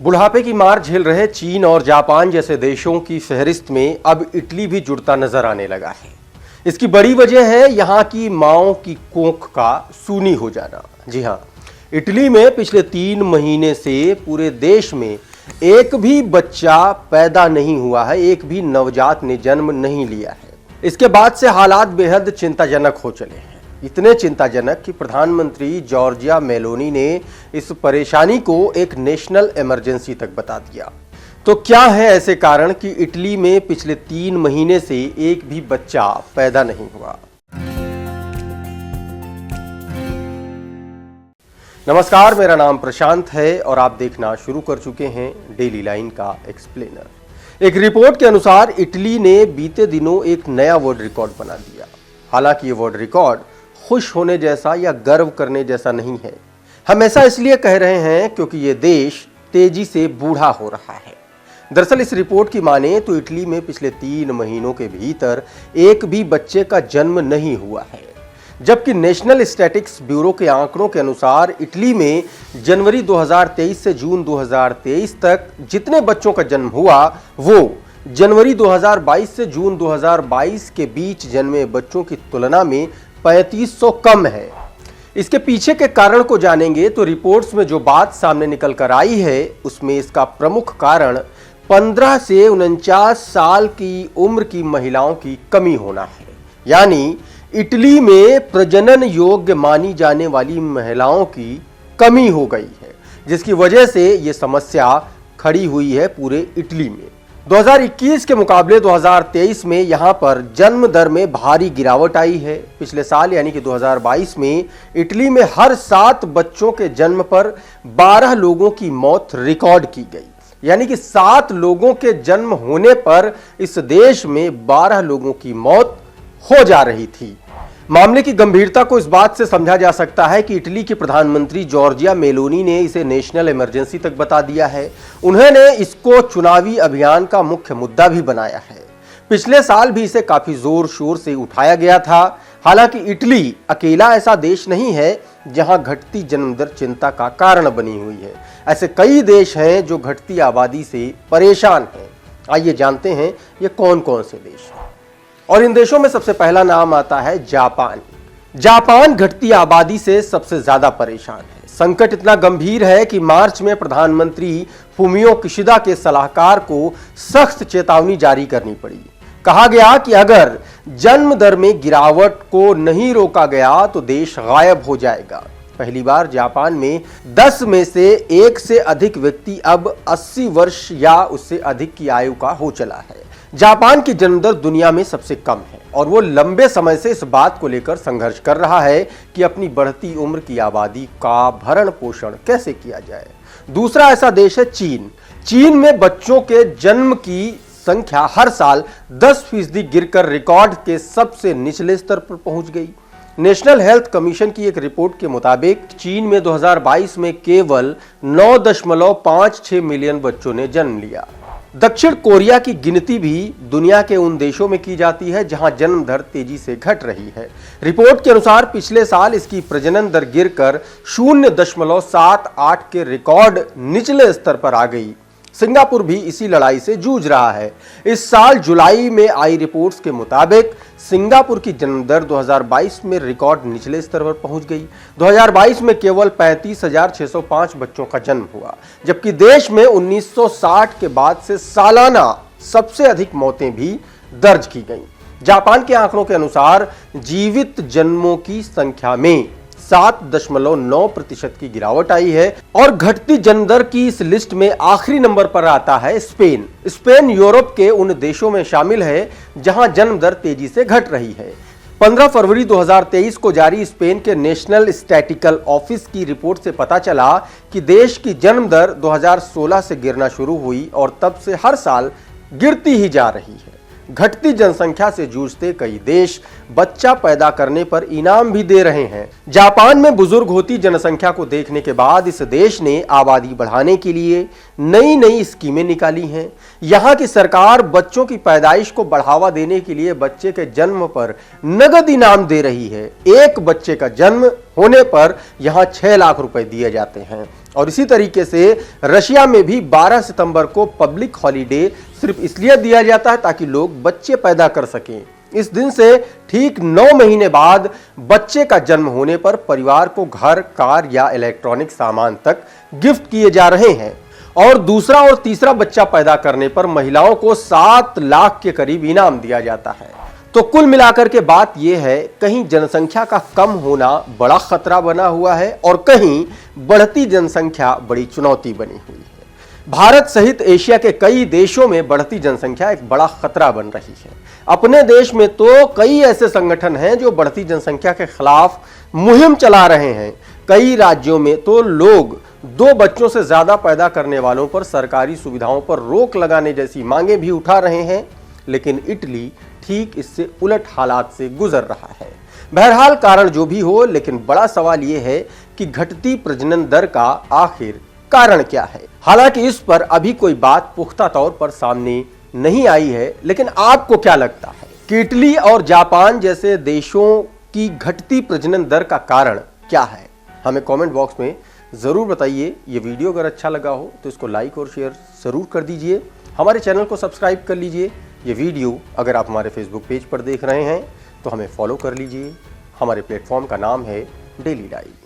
बुढ़ापे की मार झेल रहे चीन और जापान जैसे देशों की फहरिस्त में अब इटली भी जुड़ता नजर आने लगा है। इसकी बड़ी वजह है यहां की मांओं की कोख का सूनी हो जाना। जी हां, इटली में पिछले 3 महीने से पूरे देश में एक भी बच्चा पैदा नहीं हुआ है, एक भी नवजात ने जन्म नहीं लिया है। इसके बाद से हालात बेहद चिंताजनक हो चले हैं, इतने चिंताजनक कि प्रधानमंत्री जॉर्जिया मेलोनी ने इस परेशानी को एक नेशनल इमरजेंसी तक बता दिया। तो क्या है ऐसे कारण कि इटली में पिछले 3 महीने से एक भी बच्चा पैदा नहीं हुआ? नमस्कार, मेरा नाम प्रशांत है और आप देखना शुरू कर चुके हैं डेली लाइन का एक्सप्लेनर। एक रिपोर्ट के अनुसार इटली ने बीते दिनों एक नया वर्ल्ड रिकॉर्ड बना दिया। हालांकि ये वर्ल्ड रिकॉर्ड खुश होने जैसा या गर्व करने जैसा नहीं है। हम ऐसा इसलिए कह रहे हैं क्योंकि ये देश तेजी से बूढ़ा हो रहा है। दरअसल इस रिपोर्ट की माने तो इटली में पिछले 3 महीनों के भीतर एक भी बच्चे का जन्म नहीं हुआ है, जबकि नेशनल स्टैटिस्टिक्स ब्यूरो के आंकड़ों के अनुसार इटली में जनवरी 2023 से जून 2023 तक जितने बच्चों का जन्म हुआ वो जनवरी 2022 से जून 2022 के बीच जन्मे बच्चों की तुलना में 3500 कम है। इसके पीछे के कारण को जानेंगे तो रिपोर्ट्स में जो बात सामने निकल कर आई है उसमें इसका प्रमुख कारण 15 से 49 साल की उम्र की महिलाओं की कमी होना है। यानी इटली में प्रजनन योग्य मानी जाने वाली महिलाओं की कमी हो गई है, जिसकी वजह से ये समस्या खड़ी हुई है पूरे इटली में। 2021 के मुकाबले 2023 में यहां पर जन्म दर में भारी गिरावट आई है। पिछले साल यानी कि 2022 में इटली में हर 7 बच्चों के जन्म पर 12 लोगों की मौत रिकॉर्ड की गई। यानी कि 7 लोगों के जन्म होने पर इस देश में 12 लोगों की मौत हो जा रही थी। मामले की गंभीरता को इस बात से समझा जा सकता है कि इटली के प्रधानमंत्री जॉर्जिया मेलोनी ने इसे नेशनल इमरजेंसी तक बता दिया है। उन्होंने इसको चुनावी अभियान का मुख्य मुद्दा भी बनाया है। पिछले साल भी इसे काफी जोर शोर से उठाया गया था। हालांकि इटली अकेला ऐसा देश नहीं है जहां घटती जन्मदर चिंता का कारण बनी हुई है। ऐसे कई देश हैं जो घटती आबादी से परेशान हैं। आइए जानते हैं ये कौन कौन से देश हैं। और इन देशों में सबसे पहला नाम आता है जापान। जापान घटती आबादी से सबसे ज्यादा परेशान है। संकट इतना गंभीर है कि मार्च में प्रधानमंत्री फुमियो किशिदा के सलाहकार को सख्त चेतावनी जारी करनी पड़ी। कहा गया कि अगर जन्म दर में गिरावट को नहीं रोका गया तो देश गायब हो जाएगा। पहली बार जापान में 10 में से 1 से अधिक व्यक्ति अब 80 वर्ष या उससे अधिक की आयु का हो चला है। जापान की जन्म दर दुनिया में सबसे कम है और वो लंबे समय से इस बात को लेकर संघर्ष कर रहा है कि अपनी बढ़ती उम्र की आबादी का भरण पोषण कैसे किया जाए। दूसरा ऐसा देश है चीन। चीन में बच्चों के जन्म की संख्या हर साल 10% गिरकर रिकॉर्ड के सबसे निचले स्तर पर पहुंच गई। नेशनल हेल्थ कमीशन की एक रिपोर्ट के मुताबिक चीन में 2022 में केवल 9.56 मिलियन बच्चों ने जन्म लिया। दक्षिण कोरिया की गिनती भी दुनिया के उन देशों में की जाती है जहां जन्म दर तेजी से घट रही है। रिपोर्ट के अनुसार पिछले साल इसकी प्रजनन दर गिरकर 0.78 के रिकॉर्ड निचले स्तर पर आ गई। सिंगापुर भी इसी लड़ाई से जूझ रहा है। इस साल जुलाई में आई रिपोर्ट्स के मुताबिक सिंगापुर की जन्म दर 2022 में रिकॉर्ड निचले स्तर पर पहुंच गई। 2022 में केवल 35,605 बच्चों का जन्म हुआ, जबकि देश में 1960 के बाद से सालाना सबसे अधिक मौतें भी दर्ज की गईं। जापान के आंकड़ों के अनुसार जीवित जन्मों की संख्या में 7.9% की गिरावट आई है और घटती जन्म दर की इस लिस्ट में आखिरी नंबर पर आता है स्पेन। स्पेन यूरोप के उन देशों में शामिल है जहां जन्म दर तेजी से घट रही है। 15 फरवरी 2023 को जारी स्पेन के नेशनल स्टैटिस्टिकल ऑफिस की रिपोर्ट से पता चला कि देश की जन्म दर 2016 से गिरना शुरू हुई और तब से हर साल गिरती ही जा रही है। घटती जनसंख्या से जूझते कई देश बच्चा पैदा करने पर इनाम भी दे रहे हैं। जापान में बुजुर्ग होती जनसंख्या को देखने के बाद इस देश ने आबादी बढ़ाने के लिए नई नई स्कीमें निकाली हैं। यहाँ की सरकार बच्चों की पैदाइश को बढ़ावा देने के लिए बच्चे के जन्म पर नगद इनाम दे रही है। एक बच्चे का जन्म होने पर यहां 6 लाख रुपए दिए जाते हैं। और इसी तरीके से रशिया में भी 12 सितंबर को पब्लिक हॉलिडे सिर्फ इसलिए दिया जाता है ताकि लोग बच्चे पैदा कर सकें। इस दिन से ठीक 9 महीने बाद बच्चे का जन्म होने पर परिवार को घर, कार या इलेक्ट्रॉनिक सामान तक गिफ्ट किए जा रहे हैं। और दूसरा और तीसरा बच्चा पैदा करने पर महिलाओं को 7 लाख के करीब इनाम दिया जाता है। तो कुल मिलाकर के बात यह है, कहीं जनसंख्या का कम होना बड़ा खतरा बना हुआ है और कहीं बढ़ती जनसंख्या बड़ी चुनौती बनी हुई है। भारत सहित एशिया के कई देशों में बढ़ती जनसंख्या एक बड़ा खतरा बन रही है। अपने देश में तो कई ऐसे संगठन हैं जो बढ़ती जनसंख्या के खिलाफ मुहिम चला रहे हैं। कई राज्यों में तो लोग 2 बच्चों से ज्यादा पैदा करने वालों पर सरकारी सुविधाओं पर रोक लगाने जैसी मांगे भी उठा रहे हैं। लेकिन इटली ठीक इससे उलट हालात से गुजर रहा है। बहरहाल कारण जो भी हो, लेकिन बड़ा सवाल यह है कि घटती प्रजनन दर का आखिर कारण क्या है। हालांकि इस पर अभी कोई बात पुख्ता तौर पर सामने नहीं आई है, लेकिन आपको क्या लगता है कि इटली और जापान जैसे देशों की घटती प्रजनन दर का कारण क्या है? हमें कमेंट बॉक्स में जरूर बताइए। ये वीडियो अगर अच्छा लगा हो तो इसको लाइक और शेयर जरूर कर दीजिए। हमारे चैनल को सब्सक्राइब कर लीजिए। ये वीडियो अगर आप हमारे फेसबुक पेज पर देख रहे हैं तो हमें फॉलो कर लीजिए। हमारे प्लेटफॉर्म का नाम है डेली लाइव।